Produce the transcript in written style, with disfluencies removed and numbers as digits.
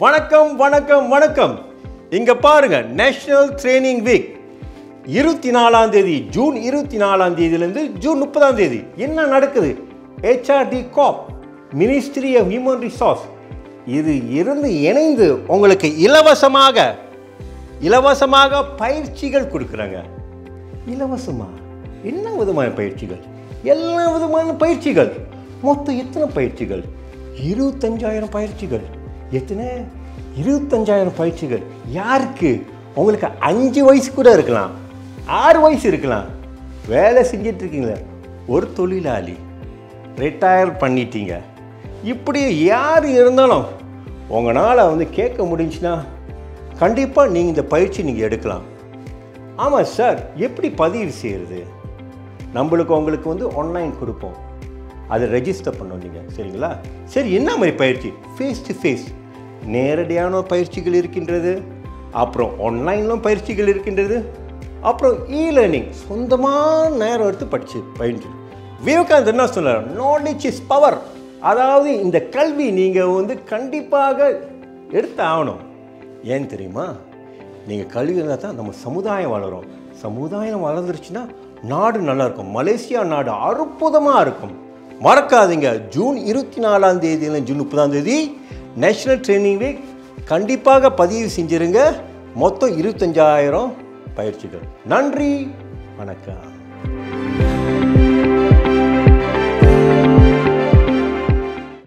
வணக்கம் வணக்கம் வணக்கம். இங்க பாருங்க, நேஷனல் ட்ரைனிங் வீக் 24ஆம் தேதி, ஜூன் 24ஆம் தேதியிலிருந்து ஜூன் 30ஆம் தேதி என்ன நடக்குது? HRD COP, ministry of human resource, இது இணைந்து உங்களுக்கு இலவசமாக பயிற்சிகள் கொடுக்குறாங்க. இலவசமா? என்ன விதமான பயிற்சிகள்? எல்லா விதமான பயிற்சிகள். மொத்தம் எத்தனை பயிற்சிகள்? 25,000 பயிற்சிகள். எத்தனை? 25,000 பயிற்சிகள். யாருக்கு? உங்களுக்கு 5 வயசு கூட இருக்கலாம், 6 வயசு இருக்கலாம். வேலை செஞ்சிட்டு இருக்கீங்களா? ஒரு தொழிலாளி, ரிட்டையர் பண்ணிட்டீங்க, இப்படி யார் இருந்தாலும் உங்களால் கேட்க முடிஞ்சுன்னா கண்டிப்பாக நீங்கள் இந்த பயிற்சி நீங்கள் எடுக்கலாம். ஆமாம் சார், எப்படி பதிவு செய்கிறது? உங்களுக்கு ஆன்லைன் கொடுப்போம், அதை ரெஜிஸ்டர் பண்ணோம் நீங்கள். சரிங்களா? சரி, என்ன மாதிரி பயிற்சி? ஃபேஸ் டு ஃபேஸ் நேரடியான பயிற்சிகள் இருக்கின்றது, அப்புறம் ஆன்லைன்லும் பயிற்சிகள் இருக்கின்றது, அப்புறம் லேர்னிங் சொந்தமாக நேரம் எடுத்து பயிற்சி. விவேகானந்தர் என்ன சொன்னார்? Knowledge is power. அதாவது இந்த கல்வி நீங்கள் கண்டிப்பாக எடுத்து ஆகணும். ஏன் தெரியுமா? நீங்கள் கல்வி இருந்தால் தான் நம்ம சமுதாயம் வளரும். சமுதாயம் வளர்ந்துருச்சுன்னா நாடு நல்லாயிருக்கும். மலேசியா நாடு அற்புதமாக இருக்கும். மறக்காதீங்க, ஜூன் 24ஆம் தேதியில் ஜூன் 30ஆம் தேதி நேஷனல் ட்ரைனிங் வீக். கண்டிப்பாக பதிவு செஞ்சிருங்க. மொத்தம் 25,000 பயிற்சிகள். நன்றி, வணக்கம்.